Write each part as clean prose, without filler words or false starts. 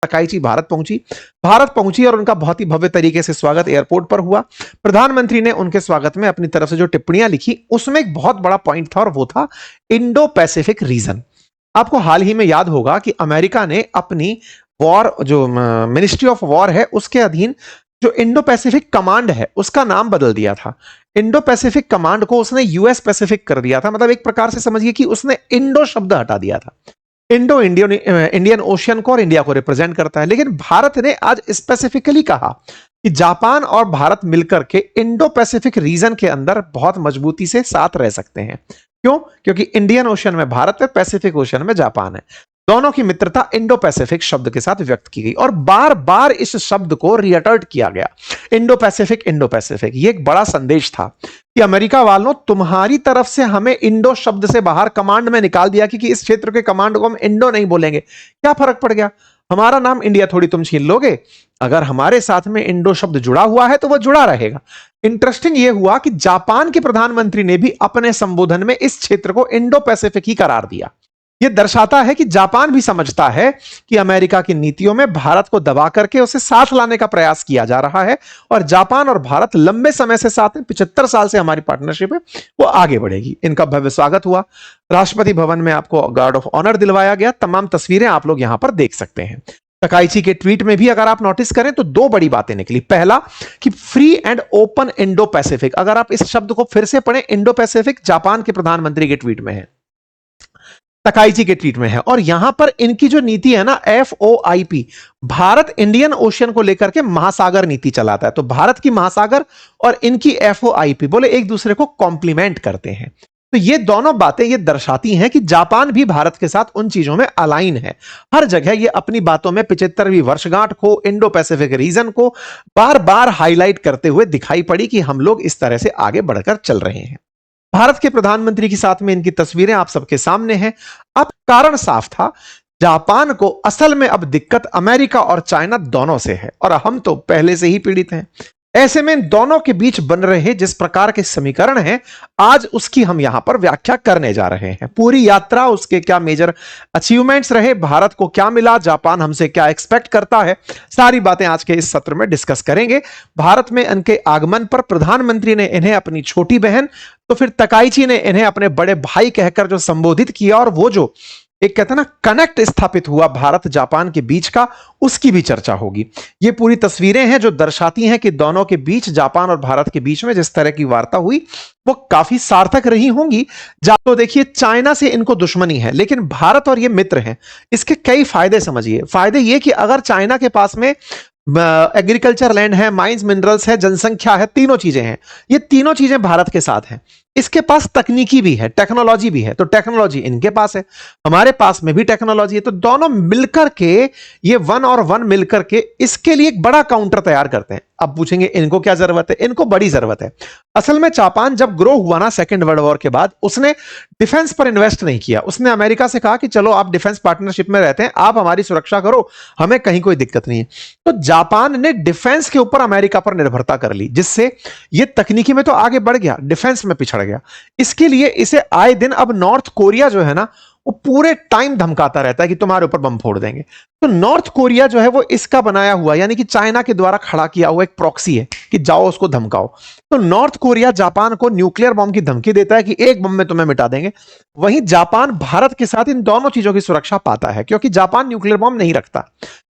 Takaichi Bharat पहुंची और उनका बहुत ही भव्य तरीके से स्वागत एयरपोर्ट पर हुआ। प्रधानमंत्री ने उनके स्वागत में अपनी तरफ से जो टिप्पणियां लिखी उसमें एक बहुत बड़ा पॉइंट था और वो था इंडो पैसिफिक रीजन। आपको हाल ही में याद होगा कि अमेरिका ने अपनी वॉर जो मिनिस्ट्री ऑफ वॉर है उसके अधीन जो इंडो पैसिफिक कमांड है उसका नाम बदल दिया था। इंडो पैसिफिक कमांड को उसने यूएस पैसिफिक कर दिया था। मतलब एक प्रकार से समझिए कि उसने इंडो शब्द हटा दिया था। इंडो इंडियन ओशियन को और इंडिया को रिप्रेजेंट करता है। लेकिन भारत ने आज स्पेसिफिकली कहा कि जापान और भारत मिलकर के इंडो पैसिफिक रीजन के अंदर बहुत मजबूती से साथ रह सकते हैं। क्यों? क्योंकि इंडियन ओशन में भारत है, पैसिफिक ओशन में जापान है। दोनों की मित्रता इंडो पैसिफिक शब्द के साथ व्यक्त की गई और बार बार इस शब्द को रीअटर्ट किया गया, इंडो पैसिफिक। ये एक बड़ा संदेश था कि अमेरिका वालों, तुम्हारी तरफ से हमें इंडो शब्द से बाहर कमांड में निकाल दिया कि इस क्षेत्र के कमांड को हम इंडो नहीं बोलेंगे। क्या फर्क पड़ गया? हमारा नाम इंडिया थोड़ी तुम छीन लोगे। अगर हमारे साथ में इंडो शब्द जुड़ा हुआ है तो वह जुड़ा रहेगा। इंटरेस्टिंग यह हुआ कि जापान के प्रधानमंत्री ने भी अपने संबोधन में इस क्षेत्र को इंडो पैसिफिक ही करार दिया। यह दर्शाता है कि जापान भी समझता है कि अमेरिका की नीतियों में भारत को दबा करके उसे साथ लाने का प्रयास किया जा रहा है और जापान और भारत लंबे समय से साथ हैं। 75 साल से हमारी पार्टनरशिप है, वो आगे बढ़ेगी। इनका भव्य स्वागत हुआ। राष्ट्रपति भवन में आपको गार्ड ऑफ ऑनर दिलवाया गया। तमाम तस्वीरें आप लोग यहां पर देख सकते हैं। तकाइची के ट्वीट में भी अगर आप नोटिस करें तो दो बड़ी बातें निकली। पहला कि free and open Indo Pacific. अगर आप इस शब्द को फिर से पढ़ें, इंडो पैसिफिक जापान के प्रधानमंत्री के ट्वीट में है, तकाइची के ट्वीट में है। और यहां पर इनकी जो नीति है ना, FOIP, भारत इंडियन ओशियन को लेकर के महासागर नीति चलाता है। तो भारत की महासागर और इनकी FOIP बोले एक दूसरे को कॉम्प्लीमेंट करते हैं। तो ये दोनों बातें ये दर्शाती हैं कि जापान भी भारत के साथ उन चीजों में अलाइन है। हर जगह ये अपनी बातों में 75वीं वर्षगांठ को, इंडो पैसिफिक रीजन को बार बार हाईलाइट करते हुए दिखाई पड़ी कि हम लोग इस तरह से आगे बढ़कर चल रहे हैं। भारत के प्रधानमंत्री के साथ में इनकी तस्वीरें आप सबके सामने हैं। अब कारण साफ था, जापान को असल में अब दिक्कत अमेरिका और चाइना दोनों से है और हम तो पहले से ही पीड़ित हैं। ऐसे में इन दोनों के बीच बन रहे जिस प्रकार के समीकरण हैं, आज उसकी हम यहां पर व्याख्या करने जा रहे हैं। पूरी यात्रा, उसके क्या मेजर अचीवमेंट्स रहे, भारत को क्या मिला, जापान हमसे क्या एक्सपेक्ट करता है, सारी बातें आज के इस सत्र में डिस्कस करेंगे। भारत में इनके आगमन पर प्रधानमंत्री ने इन्हें अपनी छोटी बहन, तो फिर तकाइची ने इन्हें अपने बड़े भाई कहकर जो संबोधित किया और वो जो एक कहते हैं ना कनेक्ट स्थापित हुआ भारत जापान के बीच का, उसकी भी चर्चा होगी। ये पूरी तस्वीरें हैं जो दर्शाती हैं कि दोनों के बीच, जापान और भारत के बीच में जिस तरह की वार्ता हुई वो काफी सार्थक रही होंगी। तो देखिए, चाइना से इनको दुश्मनी है लेकिन भारत और ये मित्र हैं। इसके कई फायदे समझिए। फायदे ये कि अगर चाइना के पास में एग्रीकल्चर लैंड है, माइंस मिनरल्स है, जनसंख्या है, तीनों चीजें हैं, ये तीनों चीजें भारत के साथ हैं। इसके पास तकनीकी भी है, टेक्नोलॉजी भी है। तो टेक्नोलॉजी इनके पास है, हमारे पास में भी टेक्नोलॉजी है। तो दोनों मिलकर के, ये वन और वन मिलकर के इसके लिए एक बड़ा काउंटर तैयार करते हैं। अब पूछेंगे इनको क्या जरूरत है? इनको बड़ी जरूरत है। असल में जापान जब ग्रो हुआ ना सेकेंड वर्ल्ड वॉर के बाद, उसने डिफेंस पर इन्वेस्ट नहीं किया। उसने अमेरिका से कहा कि चलो आप डिफेंस पार्टनरशिप में रहते हैं, आप हमारी सुरक्षा करो, हमें कहीं कोई दिक्कत नहीं है। तो जापान ने डिफेंस के ऊपर अमेरिका पर निर्भरता कर ली, जिससे ये तकनीकी में तो आगे बढ़ गया, डिफेंस में पिछड़ गया। इसके लिए इसे आए दिन अब नॉर्थ कोरिया जो है ना, वो पूरे टाइम धमकाता रहता है कि तुम्हारे ऊपर बम फोड़ देंगे। तो नॉर्थ कोरिया जो है वो इसका बनाया हुआ, यानी कि चाइना के द्वारा खड़ा किया हुआ एक प्रॉक्सी है कि जाओ उसको धमकाओ। तो नॉर्थ कोरिया जापान को न्यूक्लियर बम की धमकी देता है कि एक बम में तुम्हें मिटा देंगे। वहीं जापान भारत के साथ इन दोनों चीजों की सुरक्षा पाता है, क्योंकि जापान न्यूक्लियर बम नहीं रखता।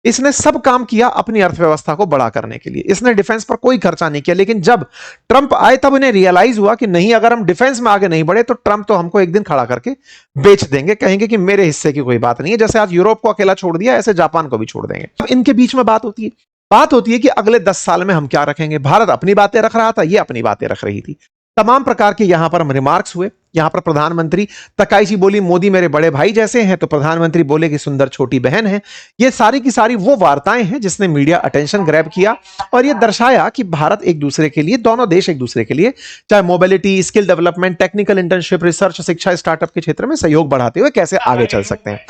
इसने सब काम किया अपनी अर्थव्यवस्था को बड़ा करने के लिए। इसने डिफेंस पर कोई खर्चा नहीं किया। लेकिन जब ट्रंप आए तब इन्हें रियलाइज हुआ कि नहीं, अगर हम डिफेंस में आगे नहीं बढ़े तो ट्रंप तो हमको एक दिन खड़ा करके बेच देंगे, कहेंगे कि मेरे हिस्से की कोई बात नहीं है। जैसे आज यूरोप को अकेला छोड़ दिया, ऐसे जापान को भी छोड़ देंगे। अब इनके बीच में बात होती है कि अगले 10 साल में हम क्या रखेंगे। भारत अपनी बातें रख रहा था, ये अपनी बातें रख रही थी। तमाम प्रकार के यहां पर रिमार्क्स हुए। यहां पर प्रधानमंत्री तकाइची बोली मोदी मेरे बड़े भाई जैसे हैं, तो प्रधानमंत्री बोले कि सुंदर छोटी बहन है। ये सारी की सारी वो वार्ताएं हैं जिसने मीडिया अटेंशन ग्रैब किया और ये दर्शाया कि भारत एक दूसरे के लिए, दोनों देश एक दूसरे के लिए, चाहे mobility, skill development, technical internship, research, शिक्षा, स्टार्टअप के क्षेत्र में सहयोग बढ़ाते हुए कैसे आगे चल सकते हैं।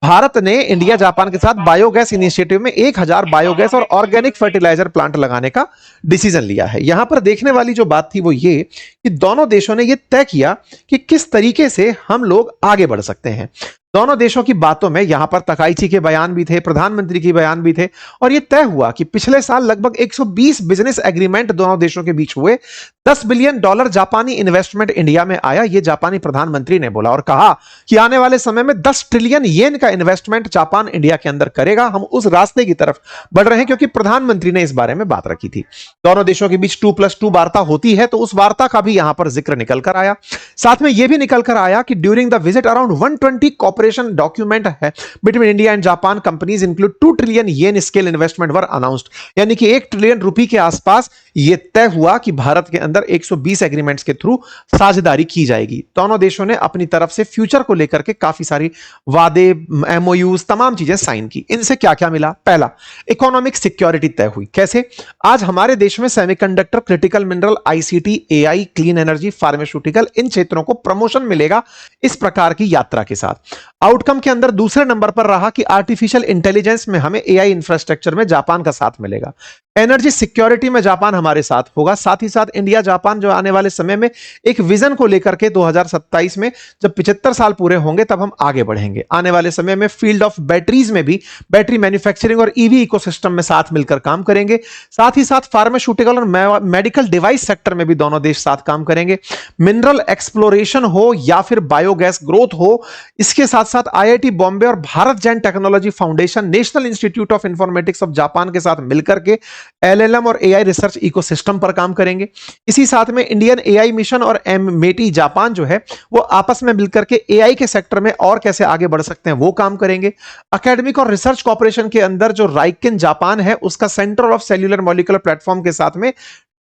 भारत ने इंडिया जापान के साथ बायोगैस इनिशिएटिव में 1000 बायोगैस और ऑर्गेनिक फर्टिलाइजर प्लांट लगाने का डिसीजन लिया है। यहां पर देखने वाली जो बात थी वो ये कि दोनों देशों ने ये तय किया कि किस तरीके से हम लोग आगे बढ़ सकते हैं। दोनों देशों की बातों में यहां पर तकाइची के बयान भी थे, प्रधानमंत्री के बयान भी थे, और यह तय हुआ कि पिछले साल लगभग 120 बिजनेस एग्रीमेंट दोनों देशों के बीच हुए। $10 बिलियन जापानी इन्वेस्टमेंट इंडिया में आया, यह जापानी प्रधानमंत्री ने बोला, और कहा कि आने वाले समय में 10 ट्रिलियन येन का इन्वेस्टमेंट जापान इंडिया के अंदर करेगा। हम उस रास्ते की तरफ बढ़ रहे हैं, क्योंकि प्रधानमंत्री ने इस बारे में बात रखी थी। दोनों देशों के बीच 2+2 वार्ता होती है, तो उस वार्ता का भी यहां पर जिक्र निकल कर आया। साथ में यह भी निकल कर आया कि during the visit around 120 cooperation document है between India and Japan companies include 2 trillion yen scale investment were announced, यानी कि 1 ट्रिलियन रुपए के आसपास यह तय हुआ कि भारत के अंदर 120 एग्रीमेंट्स के थ्रू साझेदारी की जाएगी। दोनों देशों ने अपनी तरफ से फ्यूचर को लेकर के काफी सारी वादे, एमओयूज, तमाम चीजें साइन की। इनसे क्या क्या मिला? पहला, इकोनॉमिक सिक्योरिटी तय हुई। कैसे? आज हमारे देश में semiconductor, critical mineral, ICT, AI, clean energy, pharmaceutical, इन क्षेत्रों को प्रमोशन मिलेगा इस प्रकार की यात्रा के साथ। आउटकम के अंदर दूसरे नंबर पर रहा कि आर्टिफिशियल इंटेलिजेंस में हमें एआई इंफ्रास्ट्रक्चर में जापान का साथ मिलेगा। एनर्जी सिक्योरिटी में जापान हमारे साथ होगा। साथ ही साथ इंडिया जापान जो आने वाले समय में एक विजन को लेकर के 2027 में जब 75 साल पूरे होंगे तब हम आगे बढ़ेंगे। आने वाले समय में फील्ड ऑफ बैटरीज में भी, बैटरी मैन्युफैक्चरिंग और ईवी इकोसिस्टम में साथ मिलकर काम करेंगे। साथ ही साथ फार्मास्यूटिकल और मेडिकल डिवाइस सेक्टर में भी दोनों देश साथ काम करेंगे। मिनरल एक्सप्लोरेशन हो या फिर बायोगैस ग्रोथ हो, इसके साथ साथ आईआईटी बॉम्बे और Bharat Jain technology foundation, national institute of informatics of Japan के साथ मिलकर के एलएलएम और एआई रिसर्च इकोसिस्टम पर काम करेंगे। इसी साथ में इंडियन एआई मिशन और मेटी जापान जो है वो आपस में मिलकर के एआई के सेक्टर में और कैसे आगे बढ़ सकते हैं वो काम करेंगे। एकेडमिक और रिसर्च कॉर्पोरेशन के अंदर जो राइकेन जापान है उसका centre of cellular molecular platform के साथ में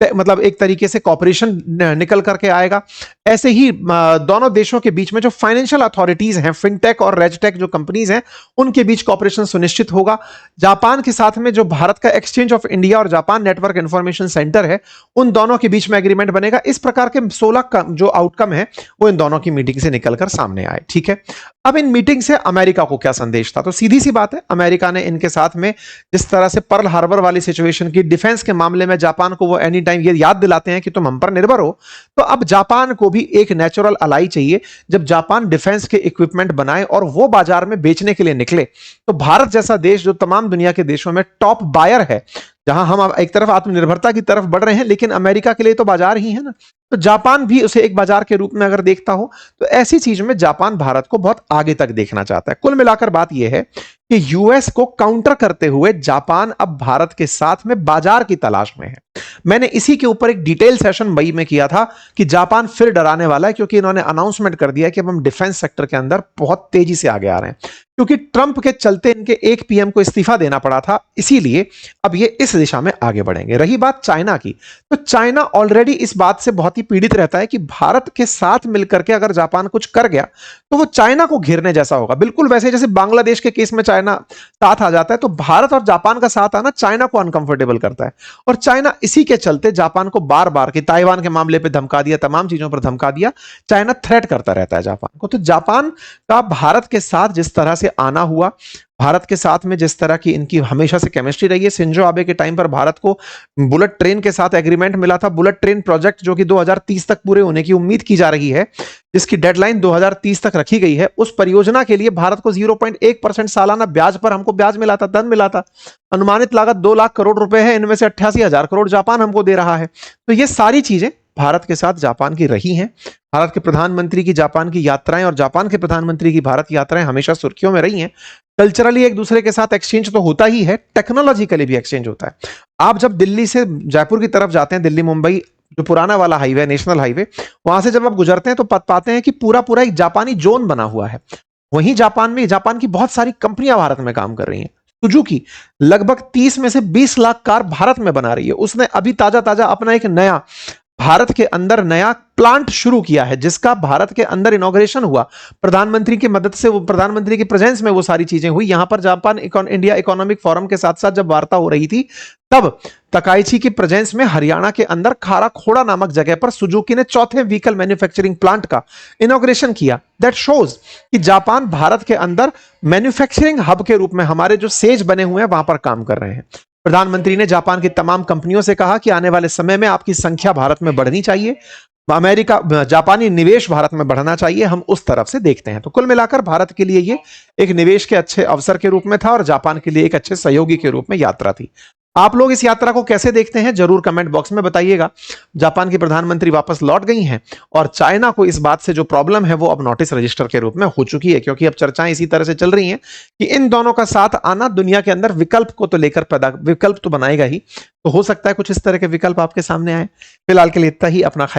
मतलब एक तरीके से कॉपरेशन निकल करके आएगा। ऐसे ही दोनों देशों के बीच में जो फाइनेंशियल अथॉरिटीज हैं, फिनटेक और रेजटेक जो कंपनीज हैं, उनके बीच कॉपरेशन सुनिश्चित होगा। जापान के साथ में जो भारत का एक्सचेंज ऑफ इंडिया और जापान नेटवर्क इंफॉर्मेशन सेंटर है, उन दोनों के बीच में एग्रीमेंट बनेगा। इस प्रकार के 16 का जो आउटकम है वो इन दोनों की मीटिंग से निकलकर सामने आए। ठीक है, अब इन मीटिंग से अमेरिका को क्या संदेश था? तो सीधी सी बात है, अमेरिका ने इनके साथ में जिस तरह से पर्ल हार्बर वाली सिचुएशन की, डिफेंस के मामले में जापान को वो एनी टाइम ये याद दिलाते हैं कि तुम हम पर निर्भर हो, तो अब जापान को भी एक नेचुरल अलाई चाहिए। जब जापान डिफेंस के इक्विपमेंट बनाए और वो बाजार में बेचने के लिए निकले, तो भारत जैसा देश जो तमाम दुनिया के देशों में टॉप बायर है, जहां हम एक तरफ आत्मनिर्भरता की तरफ बढ़ रहे हैं, लेकिन अमेरिका के लिए तो बाजार ही है ना, तो जापान भी उसे एक बाजार के रूप में अगर देखता हो, तो ऐसी चीज में जापान भारत को बहुत आगे तक देखना चाहता है। कुल मिलाकर बात यह है कि यूएस को काउंटर करते हुए जापान अब भारत के साथ में बाजार की तलाश में है। मैंने इसी के ऊपर एक डिटेल सेशन मई में किया था कि जापान फिर डराने वाला है, क्योंकि इन्होंने अनाउंसमेंट कर दिया कि अब हम डिफेंस सेक्टर के अंदर बहुत तेजी से आगे आ रहे हैं, क्योंकि ट्रंप के चलते इनके एक पीएम को इस्तीफा देना पड़ा था, इसीलिए अब ये इस दिशा में आगे बढ़ेंगे। रही बात चाइना की, तो चाइना ऑलरेडी इस बात से बहुत ही पीड़ित रहता है कि भारत के साथ मिलकर के अगर जापान कुछ कर गया तो वो चाइना को घेरने जैसा होगा। बिल्कुल वैसे जैसे बांग्लादेश के केस में चाइना साथ आ जाता है, तो भारत और जापान का साथ आना चाइना को अनकंफर्टेबल करता है, और चाइना इसी के चलते जापान को बार बार कि ताइवान के मामले पे धमका दिया, तमाम चीजों पर धमका दिया, चाइना थ्रेट करता रहता है जापान को। तो जापान का भारत के साथ जिस तरह से आना हुआ, भारत के साथ में जिस तरह की इनकी हमेशा से केमिस्ट्री रही है, शिंजो आबे के टाइम पर भारत को बुलेट ट्रेन के साथ एग्रीमेंट मिला था, बुलेट ट्रेन प्रोजेक्ट जो कि 2030 तक पूरे होने की उम्मीद की जा रही है, जिसकी डेडलाइन 2030 तक रखी गई है। उस परियोजना के लिए भारत को 0.1% सालाना ब्याज पर हमको ब्याज मिला था, धन मिला था। अनुमानित लागत 2 लाख करोड़ रुपए है, इनमें से 88,000 करोड़ जापान हमको दे रहा है। तो ये सारी चीजें भारत के साथ जापान की रही हैं। भारत के प्रधानमंत्री की जापान की यात्राएं और जापान के प्रधानमंत्री की भारत यात्राएं हमेशा सुर्खियों में रही हैं। कल्चरली एक दूसरे के साथ एक्सचेंज तो होता ही है, टेक्नोलॉजिकली भी एक्सचेंज होता है। आप जब दिल्ली से जयपुर की तरफ जाते हैं, दिल्ली मुंबई जो पुराना वाला हाईवे, नेशनल हाईवे, वहां से जब आप गुजरते हैं तो पाते हैं कि पूरा पूरा एक जापानी जोन बना हुआ है। वहीं जापान में जापान की बहुत सारी कंपनियां भारत में काम कर रही हैं। सुजुकी लगभग 30 में से 20 लाख कार भारत में बना रही है। उसने अभी ताजा ताजा अपना एक नया भारत के अंदर नया प्लांट शुरू किया है, जिसका भारत के अंदर इनॉग्रेशन हुआ। प्रधानमंत्री की मदद से, वो प्रधानमंत्री की प्रेजेंस में वो सारी चीजें हुई। यहां पर जापान इंडिया इकोनॉमिक फोरम के साथ साथ जब वार्ता हो रही थी, तब तकाइची की प्रेजेंस में हरियाणा के अंदर खाराखोड़ा नामक जगह पर सुजुकी ने चौथे व्हीकल मैन्युफैक्चरिंग प्लांट का इनॉग्रेशन किया। दैट शोज कि जापान भारत के अंदर मैन्युफैक्चरिंग हब के रूप में हमारे जो सेज बने हुए हैं वहां पर काम कर रहे हैं। प्रधानमंत्री ने जापान की तमाम कंपनियों से कहा कि आने वाले समय में आपकी संख्या भारत में बढ़नी चाहिए। अमेरिका जापानी निवेश भारत में बढ़ना चाहिए, हम उस तरफ से देखते हैं। तो कुल मिलाकर भारत के लिए ये एक निवेश के अच्छे अवसर के रूप में था और जापान के लिए एक अच्छे सहयोगी के रूप में यात्रा थी। आप लोग इस यात्रा को कैसे देखते हैं जरूर कमेंट बॉक्स में बताइएगा। जापान की प्रधानमंत्री वापस लौट गई हैं और चाइना को इस बात से जो प्रॉब्लम है वो अब नोटिस रजिस्टर के रूप में हो चुकी है, क्योंकि अब चर्चाएं इसी तरह से चल रही हैं कि इन दोनों का साथ आना दुनिया के अंदर विकल्प को तो लेकर पैदा विकल्प तो बनाएगा ही, तो हो सकता है कुछ इस तरह के विकल्प आपके सामने आए। फिलहाल के लिए इतना ही, अपना ख्याल